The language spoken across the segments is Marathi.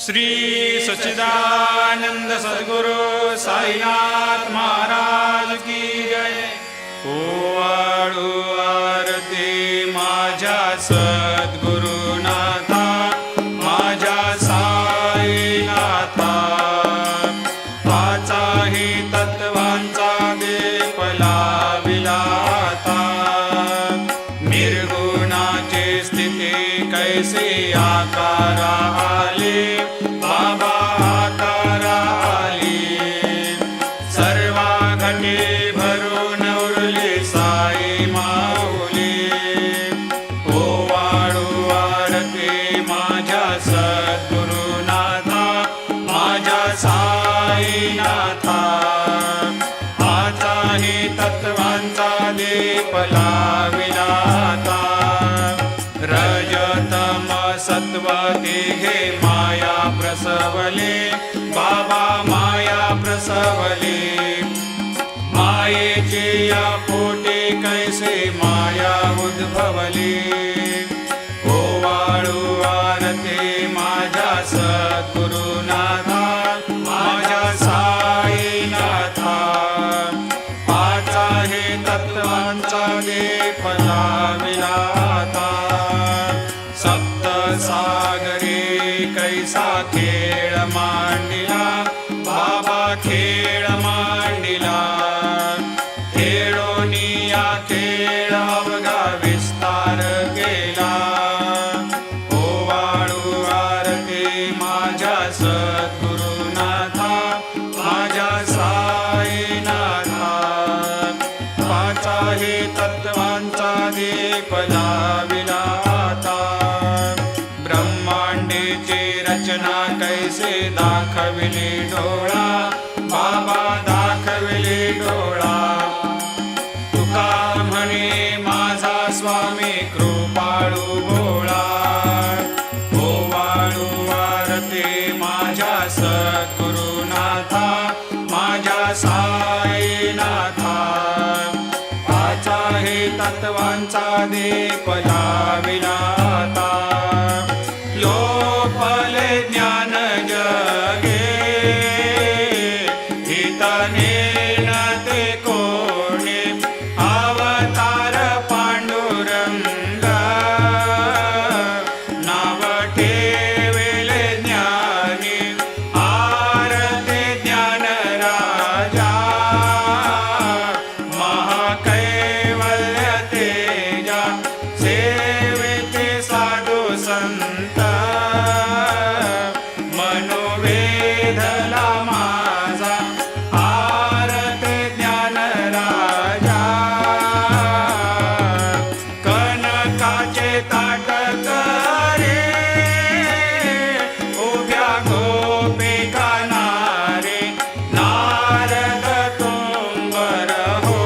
श्री सच्चिदानंद सद्गुरु साईनाथ महाराज की जय। ओवाळू आरती माझ्या सद्गुरुनाथा, माझ्या साईनाथा। पाचाही तत्वांचा दीप लाविलाता, निर्गुणाची स्थिती कैसी आकारा आली, बाबा आकारा आली। सर्वा घटी भरून उरली साई माऊली। ओवाळू आरती माझ्या सद्गुरुनाथा, माझ्या साईनाथा। आचाही तत्वांचा दीप लाविलाता, रजतम सत्व तिघे माया प्रसवले, बाबा माया प्रसवले। मायेची या पोटी कैसे माया उद्भवली। ओवाळू आरती माझ्या सद्गुरुनाथा, माझ्या साईनाथा। पाचाही तत्वांचा दीप लाविलाता, सप्त सागरी कैसा खेळ मांडिला, बाबा खेळ मांडिला। खेळोनिया खेळ अवघा विस्तार केला। ओवाळू आरती माझ्या सद्गुरुनाथा, माझ्या साईनाथा। पाचाही तत्वांचा दीप लाविलाता, ब्रह्मांडीची रचना कैसे दाखविली डोळा, बाबा दाखविली डोळा। तुका म्हणे माझा स्वामी कृपाळू भोळा। ओवाळू आरती माझ्या सद्गुरुनाथा, माझ्या साईनाथा। पाचाही तत्वांचा दीप लाविलाता, लोपले ज्ञान जगे, हितने न ते कोणी। अवतार पांडुरंग, नाव ठेविले ज्ञानी। आरती ज्ञान राजा, महाकैवल्य तेजा। सेविते साधू संत, मनोवेधला माझा। आरती ज्ञान राजा, कनकाचे ताट करे, उभ्या गोपिका नारे। नारद तुंबर हो,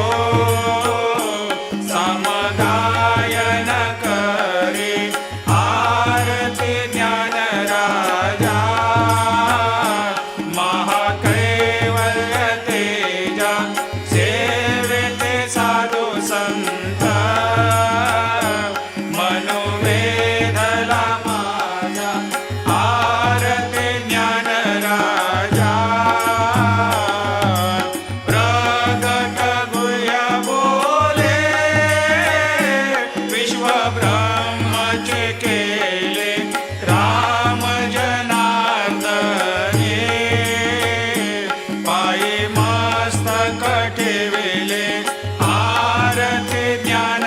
समगायन करे। आरती ज्ञान राजा, महाकैवल्य तेजा। सेविते साधू संत, मनोवेधला माझा। आरती ज्ञान राजा, प्रगट गुह्य बोले, विश्व ब्रह्मचे केले। राम जनार्दने, पायी मस्तक ठेविले। आरती ज्ञान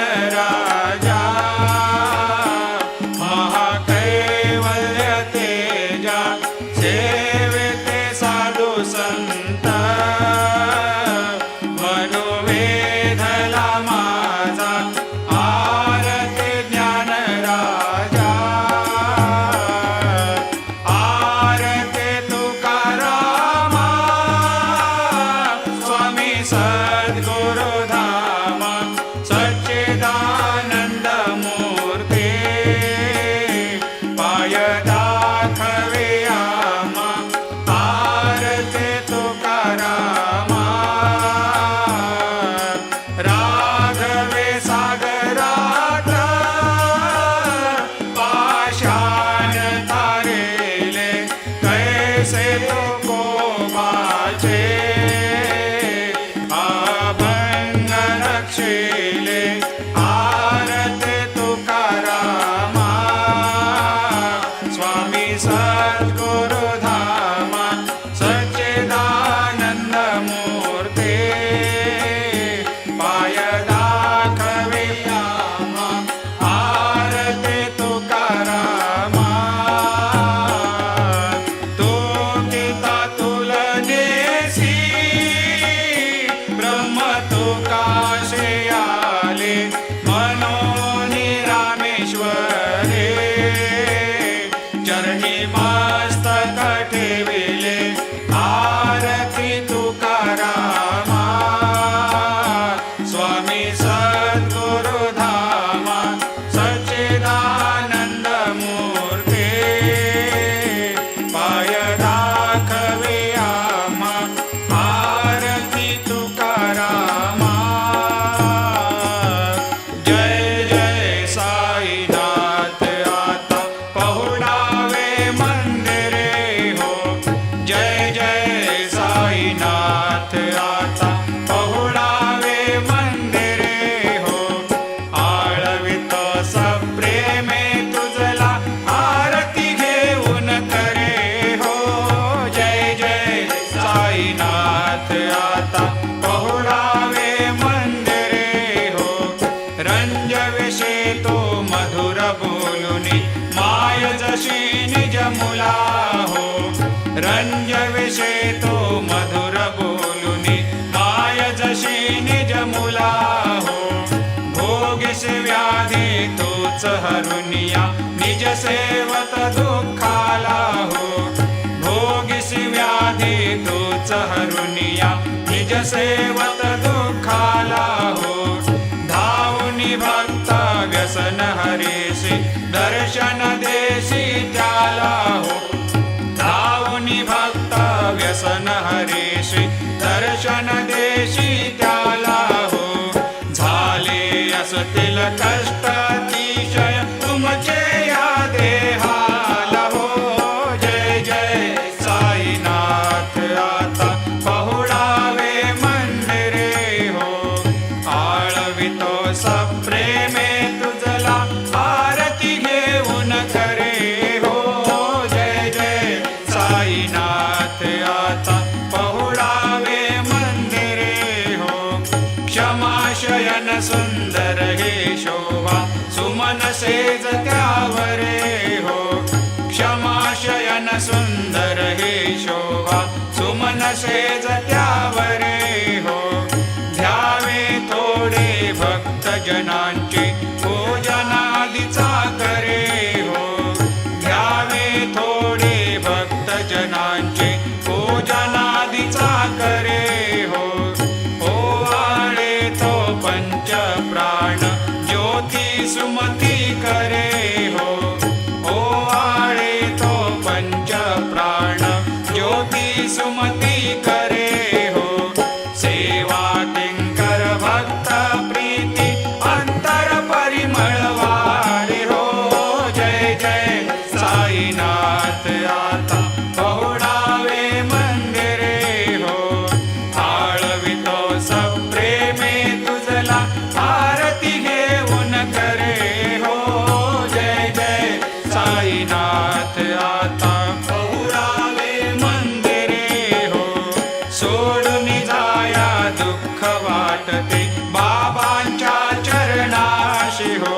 तो मधुर बोलुनी माय जशी निज मुला हो रंजविषे तो मधुर बोलुनी माय जशी निज मुला हो भोगिस व्याधी तोच हरुनिया निज सेवत दुःखाला हो भोगिस व्याधी तोच हरुनिया निज सेवत दुःखाला हो धावनी भक्त व्यसन हरेसी दर्शन देसी त्याला हो धावनी भक्त व्यसन हरेसी दर्शन देशी त्याला हो झाले असतील कष्ट अतिशय तुमचे या देहाला हो जय जय साईनाथ आता पहुडावे मंदिरे हो आळवितो सप्रेमे तुझला आरती घेऊन करे हो जय जय साईनाथ आता पहुडावे मंदिरे हो क्षमाशयन सुंदर हे शोभा सुमन सेज त्यावरे हो क्षमाशयन सुंदर हे शोभा सुमन सेज त्यावरे हो ध्यावे थोडे भक्त जनांची पूजनादिचा करे हो ध्यावे थोडे भक्त जनांची पूजनादिचा करे हो ओवाळे तो पंच प्राण ज्योती सुमती करे हो ओवाळे तो पंच प्राण ज्योती सुमती करे हो सेवा किंकर भक्त प्रीती अंतर परिमळ वारे हो जय जय साईनाथ आता पहुडावे मंदिरे हो आळवितो सप्रेमे तुझला आरती घेऊन करे हो जय जय साईनाथ आता पहुडावे मंदिरे हो सोडून जाया दुःख वाटते बाबांच्या चरणाशी हो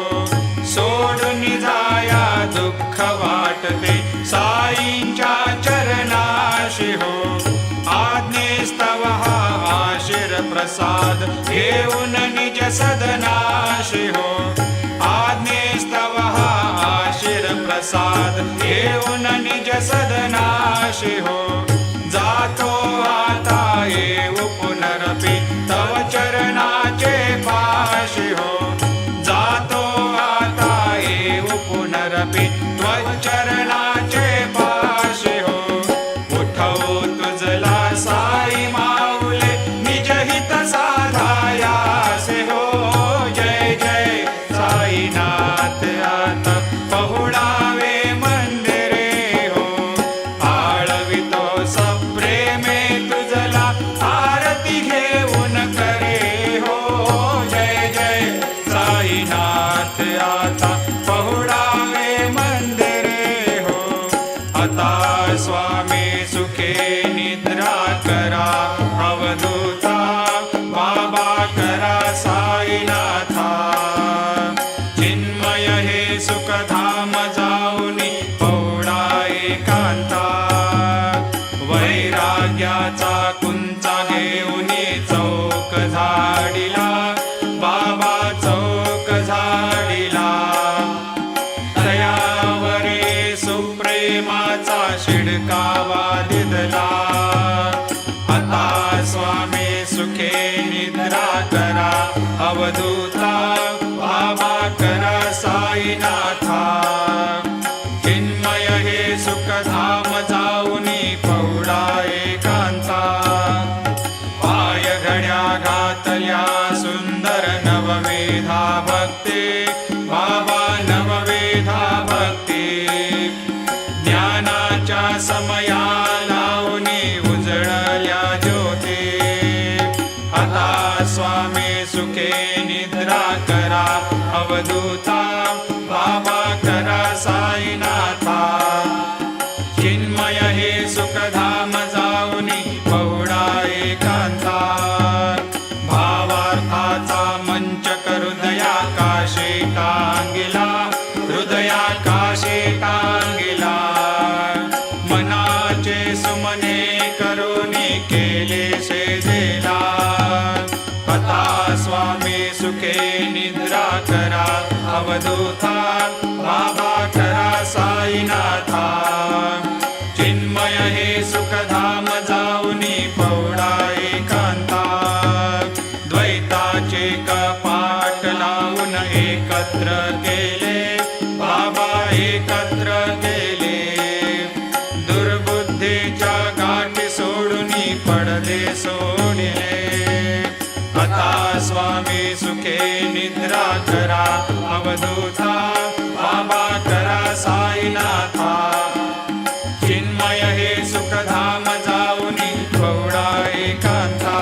सोडून जाया दुःख वाटते साईंच्या चरणाशी हो आज्ञेस्तव हा आशीर प्रसाद घेऊन निज सदनाशी हो आज्ञेस्तव हा आशीर प्रसाद घेऊन निज सदनाशी हो जातो आता येऊ पुनरपि तव चरणाचे पाशी हो जातो आता येऊ पुनरपि त्व चरणाचे पाशी हो उठवू तुझला साई माऊले निज हित साधायासे हो जय जय साईनाथ आता पहुडावे मंदिरे हो आळवितो सप्रेमे तुझला आरती घेऊन करे हो जय जय साईनाथ आता पहुडावे मंदिरे हो आता स्वामी सुखे निद्रा करा अवधूता बाबा करा साईनाथा चिन्मय हे सुखधाम जाऊनी पौडा एकांता वैराग्याचा कुंचा घेऊनी चौक झाडिला बाबा चौक झाडिला दयावरे सुप्रेमाचा शिडकावा दिदला आता स्वामी सुखे निद्रा करा अवधूता बाबा करा साईनाथा चिन्मय हे सुखधाम जाऊनी पौडा एकांता पाय घड्या घातल्या सुंदर नववेधा भक्ती बाबा नववेधा भक्ती ज्ञानाच्या समया लावणी उजळल्या ज्योती आता स्वामी सुखे निद्रा करा अवधूता बाबा करा साईनाथा चिन्मय हे सुखधाम जाऊनी पौडा एकांता भावार्थाचा मंच करू दयाकाश हृदयाकाशे टांगिला, हृदयाकाशे टांगिला. मनाचे सुमने करुणी केले सेजेला. आता स्वामी सुखे निद्रा करा अवधूता, बाबा खरा साईनाथा. चिन्मय हे सुखधाम जाऊनी पौडा एकांता. द्वैताचे कपाट लावून एकत्र केले, बाबा एकत्र केले. दुर्बुद्धीच्या गाठी सोडूनी पडदे सोडले. आता स्वामी सुखे निद्रा करा अवधूता, बाबा करा साईनाथा. चिन्मय हे सुखधाम जाऊनी पौडा एकांता.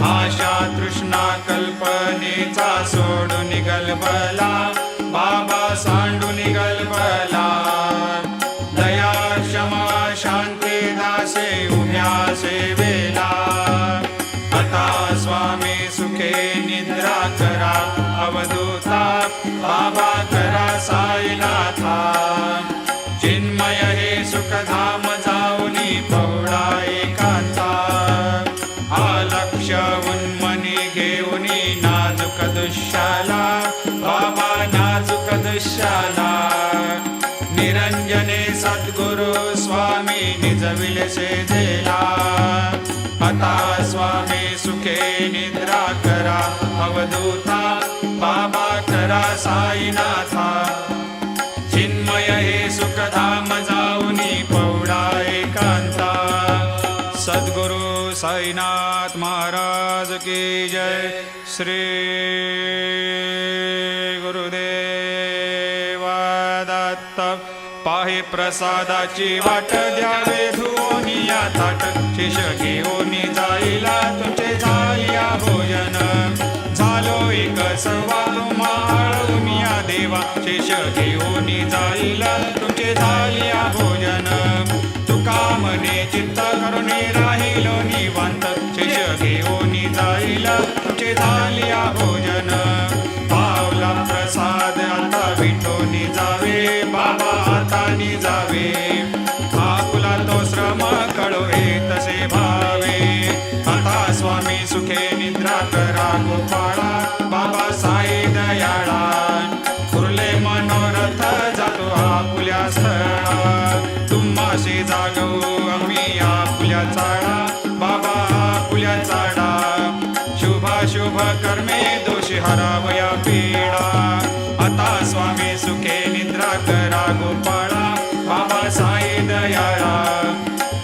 आशा तृष्णा कल्पनेचा सोडून गलबला, बाबा सांडून गलबला. दया क्षमा शांती दासे उभ्या सेवेला. आता स्वामी सुखे निद्रा करा अवधूता, बाबा करा साईनाथा. चिन्मय हे सुखधाम जाऊनी पौडा एकांता. आलक्ष उन्मनी घेऊनी नाजूक दुःशाला, बाबा नाजूक दुःशाला. निरंजने सद्गुरु स्वामी निजविले सेजेला. आता स्वामी सुखे निद्रा करा अवधूता, बाबा करा साईनाथा. चिन्मय हे सुखधाम जाऊनी पौडा एकांता. सद्गुरु साईनाथ महाराज की जय. श्री गुरुदेव दत्त. पाहे प्रसादाची वाट द्यावे धुवोनी या ताट. शिष घेऊनी जाईला तुमचे झालिया भोजन. झालो एक सर्वा तुम्हाळून या देवा. शिष घेऊनी जाईला तुमचे झालिया भोजन. तुका मने चित्त करुणी राहिलो निवांत. शिष घेऊनी जाईला तुमचे झालिया भोजन. पावला प्रसाद आता विठोनी जावे, बाबा हातानी जावे. आपुला तो श्रम कळोहे तसे भावे. आता स्वामी सुखे निद्रा करा गोपाळा, बाबा साई दयाळा. उरले मनोरथ जातो आपुल्या स्थळा. तुम्हाशी जागवू आम्ही आपुल्या चाळा, बाबा आपुल्या चाळा. शुभाशुभ कर्मे दोषी हरावया पीडा. आता स्वामी सुखे निद्रा करा गोपाळा, बाबा साई दयाळा.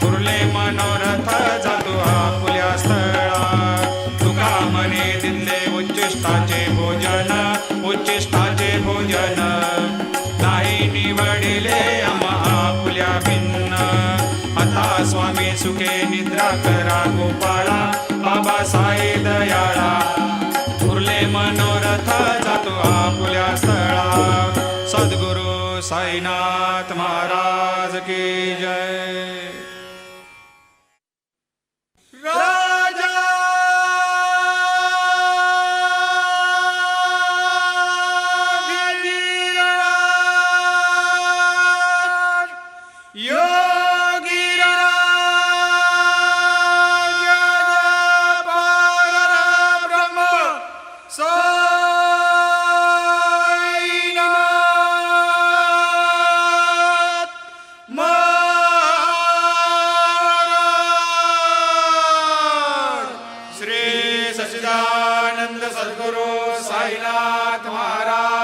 उरले मनोरथ जातो आपुल्या स्थळा. तुका मने दिले उच्चिष्टाचे भोजन, उच्चिष्टाचे भोजन. नाही निवडिले आम्हा आपुल्या भिन्न. आता स्वामी सुखे निद्रा करा गोपाळा, बाबा साई दयाळा. उरले मनोरथ जातो आपुल्या स्थळा. सद्गुरु साईनाथ महाराज की जय. राजा सच्चिदानंद सद्गुरु साईनाथ महाराज